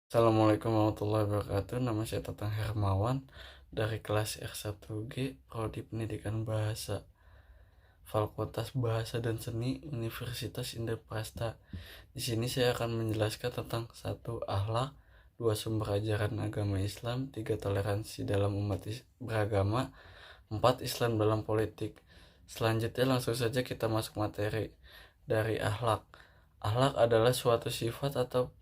Assalamualaikum warahmatullahi wabarakatuh. Nama saya Tatang Hermawan dari kelas R1G, Prodi Pendidikan Bahasa, Fakultas Bahasa dan Seni, Universitas Indraprasta. Di sini saya akan menjelaskan tentang satu akhlak, dua sumber ajaran agama Islam, tiga toleransi dalam umat beragama, empat Islam dalam politik. Selanjutnya langsung saja kita masuk materi dari akhlak. Akhlak adalah suatu sifat atau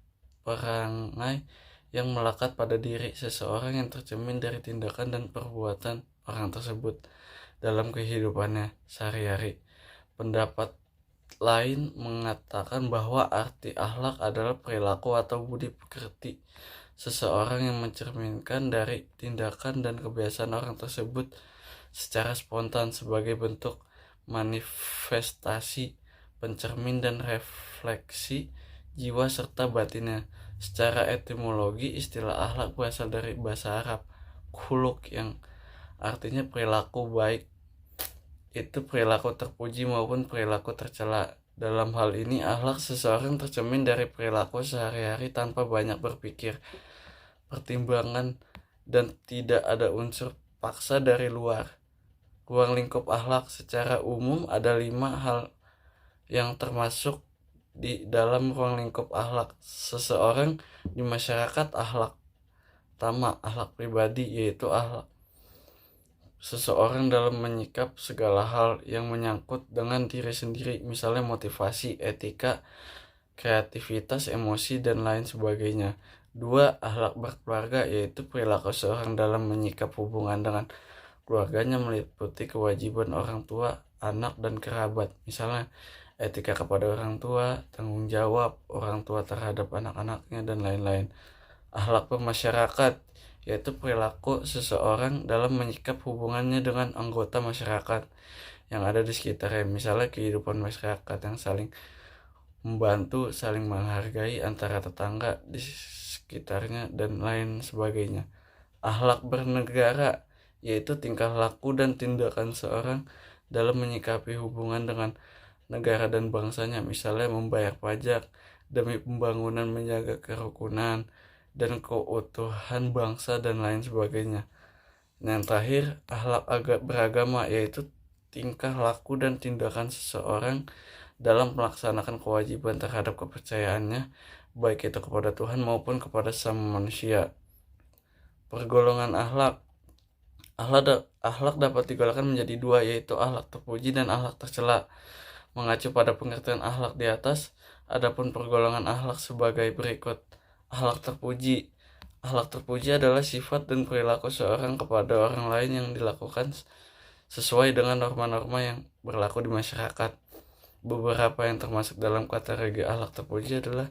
perangai yang melekat pada diri seseorang yang tercermin dari tindakan dan perbuatan orang tersebut dalam kehidupannya sehari-hari. Pendapat lain mengatakan bahwa arti akhlak adalah perilaku atau budi pekerti seseorang yang mencerminkan dari tindakan dan kebiasaan orang tersebut secara spontan sebagai bentuk manifestasi, pencermin dan refleksi jiwa serta batinnya. Secara etimologi, istilah akhlak berasal dari bahasa Arab khuluq yang artinya perilaku baik, itu perilaku terpuji maupun perilaku tercela. Dalam hal ini, akhlak seseorang tercermin dari perilaku sehari-hari tanpa banyak berpikir, pertimbangan, dan tidak ada unsur paksa dari luar. Ruang lingkup akhlak secara umum ada 5 hal yang termasuk di dalam ruang lingkup akhlak seseorang di masyarakat. Akhlak pertama, akhlak pribadi, yaitu akhlak seseorang dalam menyikap segala hal yang menyangkut dengan diri sendiri, misalnya motivasi, etika, kreativitas, emosi, dan lain sebagainya. Dua, akhlak berkeluarga, yaitu perilaku seorang dalam menyikap hubungan dengan keluarganya meliputi kewajiban orang tua, anak, dan kerabat, misalnya etika kepada orang tua, tanggung jawab orang tua terhadap anak-anaknya, dan lain-lain. Akhlak bermasyarakat, yaitu perilaku seseorang dalam menyikap hubungannya dengan anggota masyarakat yang ada di sekitarnya, misalnya kehidupan masyarakat yang saling membantu, saling menghargai antara tetangga di sekitarnya, dan lain sebagainya. Akhlak bernegara, yaitu tingkah laku dan tindakan seorang dalam menyikapi hubungan dengan negara dan bangsanya, misalnya membayar pajak demi pembangunan, menjaga kerukunan dan keutuhan bangsa, dan lain sebagainya. Yang terakhir, akhlak beragama, yaitu tingkah laku dan tindakan seseorang dalam melaksanakan kewajiban terhadap kepercayaannya, baik itu kepada Tuhan maupun kepada sesama manusia. Pergolongan akhlak. Akhlak dapat digolongkan menjadi dua, yaitu akhlak terpuji dan akhlak tercela. Mengacu pada pengertian akhlak di atas, adapun pergolongan akhlak sebagai berikut. Akhlak terpuji. Akhlak terpuji adalah sifat dan perilaku seorang kepada orang lain yang dilakukan sesuai dengan norma-norma yang berlaku di masyarakat. Beberapa yang termasuk dalam kategori akhlak terpuji adalah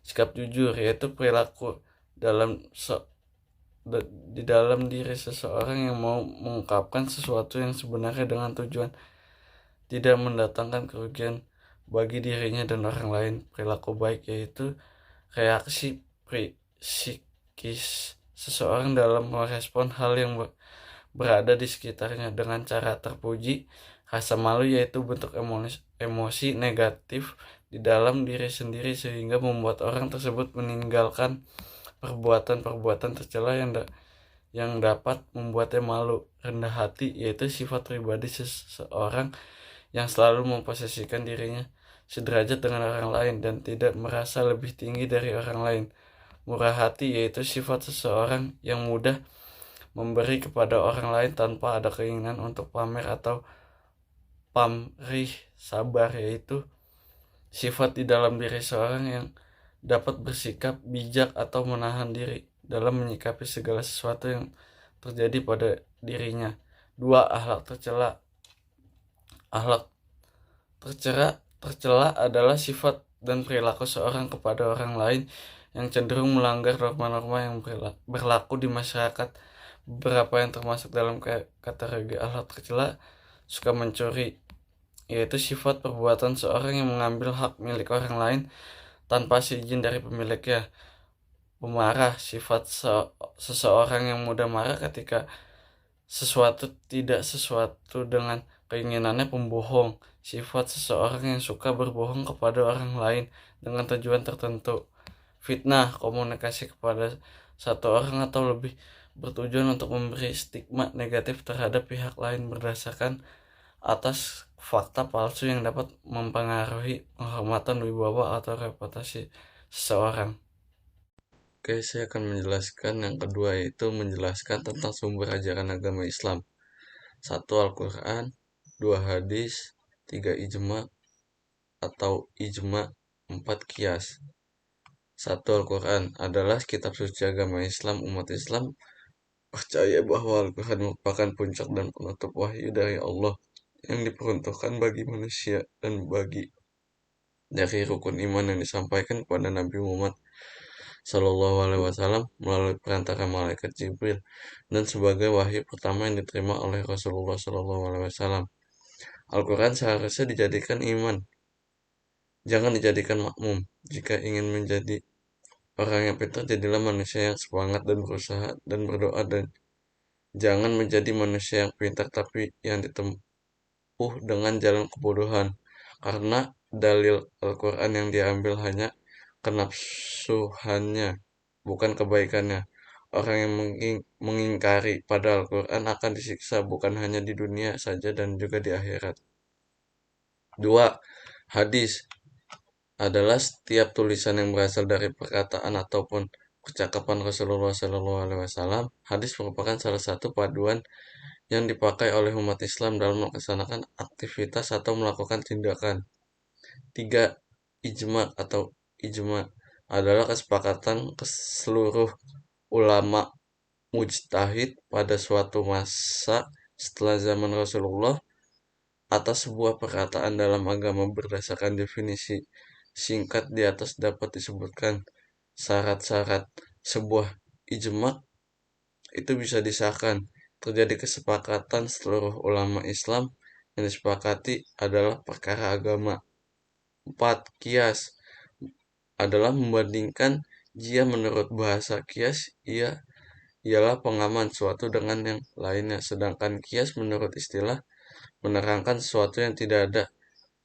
sikap jujur, yaitu perilaku di dalam diri seseorang yang mau mengungkapkan sesuatu yang sebenarnya dengan tujuan tidak mendatangkan kerugian bagi dirinya dan orang lain. Perilaku baik, yaitu reaksi psikis seseorang dalam merespon hal yang berada di sekitarnya. Dengan cara terpuji, rasa malu yaitu bentuk emosi negatif di dalam diri sendiri sehingga membuat orang tersebut meninggalkan perbuatan-perbuatan tercela yang dapat membuatnya malu. Rendah hati, yaitu sifat pribadi seseorang yang selalu memposisikan dirinya sederajat dengan orang lain dan tidak merasa lebih tinggi dari orang lain. Murah hati, yaitu sifat seseorang yang mudah memberi kepada orang lain tanpa ada keinginan untuk pamer atau pamrih. Sabar, yaitu sifat di dalam diri seorang yang dapat bersikap bijak atau menahan diri dalam menyikapi segala sesuatu yang terjadi pada dirinya. Dua, akhlak tercela. Akhlak tercela adalah sifat dan perilaku seorang kepada orang lain yang cenderung melanggar norma-norma yang berlaku di masyarakat. Beberapa yang termasuk dalam kategori akhlak tercela: suka mencuri, yaitu sifat perbuatan seorang yang mengambil hak milik orang lain tanpa seizin dari pemiliknya. Pemarah, sifat seseorang yang mudah marah ketika sesuatu tidak sesuatu dengan keinginannya. Pembohong, sifat seseorang yang suka berbohong kepada orang lain dengan tujuan tertentu. fitnah, komunikasi kepada satu orang atau lebih bertujuan untuk memberi stigma negatif terhadap pihak lain berdasarkan atas fakta palsu yang dapat mempengaruhi penghormatan wibawa atau reputasi seseorang. Oke, saya akan menjelaskan yang kedua, yaitu menjelaskan tentang sumber ajaran agama Islam. Satu Al-Quran, dua hadis, tiga ijma atau ijma, empat qiyas. Satu Al-Quran adalah kitab suci agama Islam. Umat Islam percaya bahwa Al-Quran merupakan puncak dan penutup wahyu dari Allah yang diperuntukkan bagi manusia dan bagi dari rukun iman yang disampaikan kepada Nabi Muhammad Shallallahu Alaihi Wasallam melalui perantara malaikat Jibril dan sebagai wahyu pertama yang diterima oleh Rasulullah Shallallahu Alaihi Wasallam. Al-Quran seharusnya dijadikan iman, jangan dijadikan makmum. Jika ingin menjadi orang yang pintar, jadilah manusia yang semangat dan berusaha dan berdoa, dan jangan menjadi manusia yang pintar tapi yang ditempuh dengan jalan kebodohan. Karena dalil Al-Quran yang diambil hanya kenafsuhannya, bukan kebaikannya. Orang yang mengingkari pada Al-Quran akan disiksa bukan hanya di dunia saja dan juga di akhirat. Dua, hadis adalah setiap tulisan yang berasal dari perkataan ataupun percakapan Rasulullah SAW. Hadis merupakan salah satu paduan yang dipakai oleh umat Islam dalam melaksanakan aktivitas atau melakukan tindakan. Tiga, ijma atau ijma adalah kesepakatan seluruh ulama mujtahid pada suatu masa setelah zaman Rasulullah atas sebuah perkataan dalam agama. Berdasarkan definisi singkat di atas dapat disebutkan syarat-syarat sebuah ijma itu bisa disahkan. Terjadi kesepakatan seluruh ulama Islam yang disepakati adalah perkara agama. 4. Kias adalah membandingkan jia. Menurut bahasa kias ialah pengaman suatu dengan yang lainnya, sedangkan kias menurut istilah menerangkan sesuatu yang tidak ada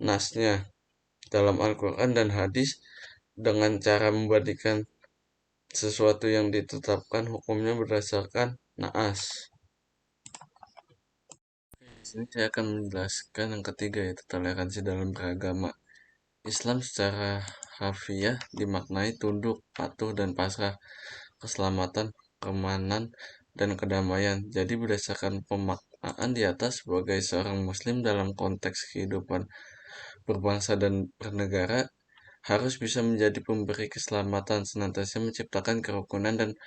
nasnya dalam Al-Quran dan hadis dengan cara membandingkan sesuatu yang ditetapkan hukumnya berdasarkan naas. Di sini saya akan menjelaskan yang ketiga, yaitu toleransi dalam beragama. Islam secara harfiah dimaknai tunduk, patuh, dan pasrah, keselamatan, keamanan, dan kedamaian. Jadi berdasarkan pemaknaan di atas, sebagai seorang muslim dalam konteks kehidupan berbangsa dan bernegara, harus bisa menjadi pemberi keselamatan, senantiasa menciptakan kerukunan dan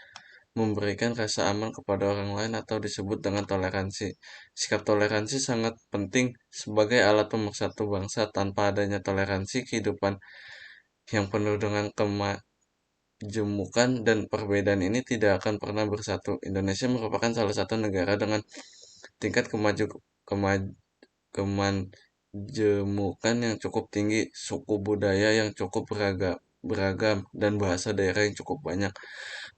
memberikan rasa aman kepada orang lain atau disebut dengan toleransi. Sikap toleransi sangat penting sebagai alat pemersatu bangsa. Tanpa adanya toleransi, kehidupan yang penuh dengan kemajemukan dan perbedaan ini tidak akan pernah bersatu. Indonesia merupakan salah satu negara dengan tingkat kemajemukan yang cukup tinggi, suku budaya yang cukup beragam, dan bahasa daerah yang cukup banyak.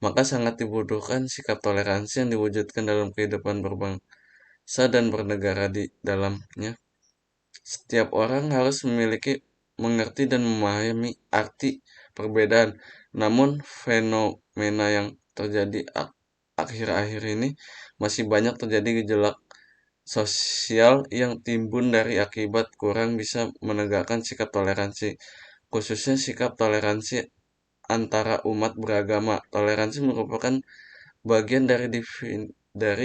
Maka sangat dibutuhkan sikap toleransi yang diwujudkan dalam kehidupan berbangsa dan bernegara di dalamnya. Setiap orang harus mengerti dan memahami arti perbedaan. Namun fenomena yang terjadi akhir-akhir ini masih banyak terjadi gejolak sosial yang timbul dari akibat kurang bisa menegakkan sikap toleransi, khususnya sikap toleransi antara umat beragama. Toleransi merupakan bagian dari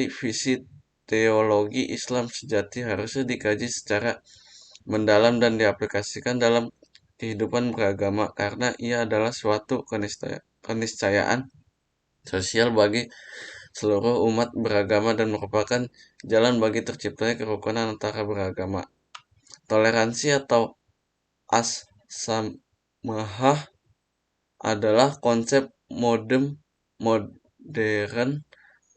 visi teologi Islam sejati, harusnya dikaji secara mendalam dan diaplikasikan dalam kehidupan beragama, karena ia adalah suatu keniscayaan sosial bagi seluruh umat beragama dan merupakan jalan bagi terciptanya kerukunan antara beragama. Toleransi atau as-samahah adalah konsep modern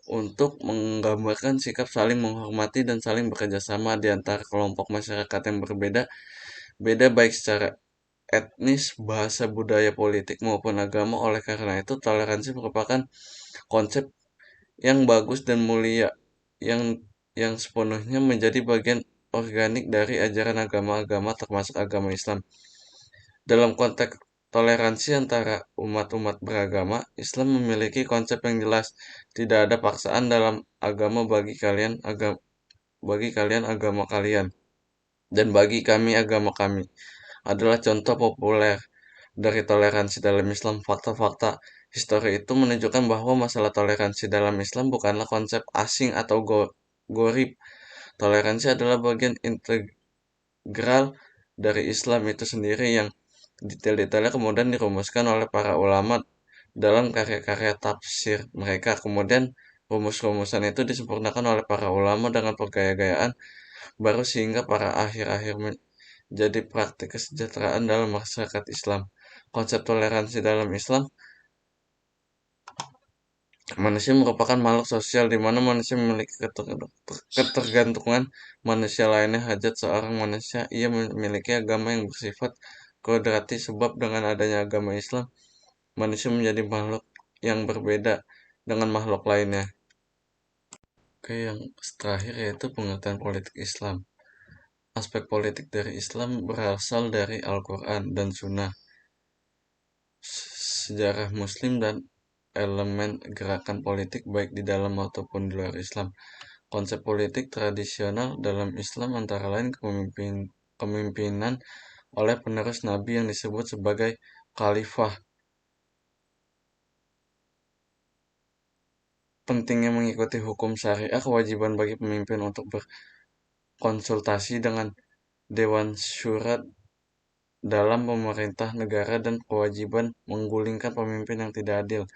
untuk menggambarkan sikap saling menghormati dan saling bekerjasama di antara kelompok masyarakat yang beda baik secara etnis, bahasa, budaya, politik, maupun agama. Oleh karena itu, toleransi merupakan konsep yang bagus dan mulia yang sepenuhnya menjadi bagian organik dari ajaran agama-agama termasuk agama Islam. Dalam konteks toleransi antara umat-umat beragama, Islam memiliki konsep yang jelas. Tidak ada paksaan dalam agama bagi kalian agama kalian dan bagi kami agama kami adalah contoh populer dari toleransi dalam Islam. Fakta-fakta histori itu menunjukkan bahwa masalah toleransi dalam Islam bukanlah konsep asing atau gorib. Toleransi adalah bagian integral dari Islam itu sendiri yang detail-detailnya kemudian dirumuskan oleh para ulama dalam karya-karya tafsir mereka. Kemudian rumus-rumusan itu disempurnakan oleh para ulama dengan pergaya-gayaan baru sehingga para akhir-akhir menjadi praktik kesejahteraan dalam masyarakat Islam. Konsep toleransi dalam Islam, manusia merupakan makhluk sosial di mana manusia memiliki ketergantungan manusia lainnya. Hajat seorang manusia, ia memiliki agama yang bersifat kodrati, sebab dengan adanya agama Islam, manusia menjadi makhluk yang berbeda dengan makhluk lainnya. Oke, yang terakhir yaitu pengertian politik Islam. Aspek politik dari Islam berasal dari Al-Quran dan Sunnah, sejarah Muslim, dan elemen gerakan politik baik di dalam maupun di luar Islam. Konsep politik tradisional dalam Islam antara lain kepemimpinan oleh penerus Nabi yang disebut sebagai khalifah. Pentingnya mengikuti hukum syariah, kewajiban bagi pemimpin untuk berkonsultasi dengan Dewan Syura dalam pemerintah negara, dan kewajiban menggulingkan pemimpin yang tidak adil.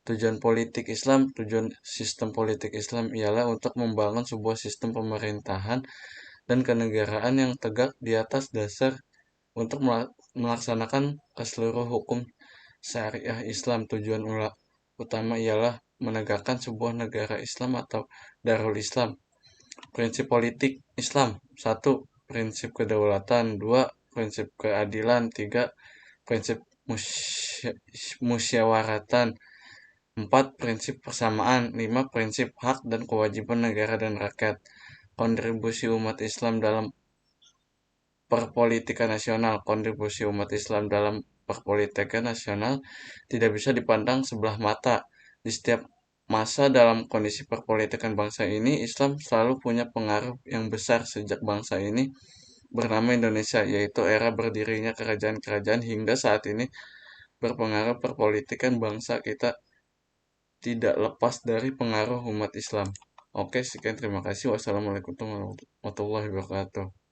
Tujuan sistem politik Islam ialah untuk membangun sebuah sistem pemerintahan dan kenegaraan yang tegak di atas dasar untuk melaksanakan keseluruh hukum syariah Islam. Tujuan utama ialah menegakkan sebuah negara Islam atau Darul Islam. Prinsip politik Islam: 1. Prinsip kedaulatan. 2. Prinsip keadilan. 3. Prinsip musyawaratan. 4. Prinsip persamaan. 5. Prinsip hak dan kewajiban negara dan rakyat. Kontribusi umat Islam dalam perpolitikan nasional. Kontribusi umat Islam dalam perpolitikan nasional tidak bisa dipandang sebelah mata. Di setiap masa dalam kondisi perpolitikan bangsa ini, Islam selalu punya pengaruh yang besar sejak bangsa ini bernama Indonesia, yaitu era berdirinya kerajaan-kerajaan hingga saat ini. Berpengaruh perpolitikan bangsa kita tidak lepas dari pengaruh umat Islam. Oke, sekian, terima kasih. Wassalamualaikum warahmatullahi wabarakatuh.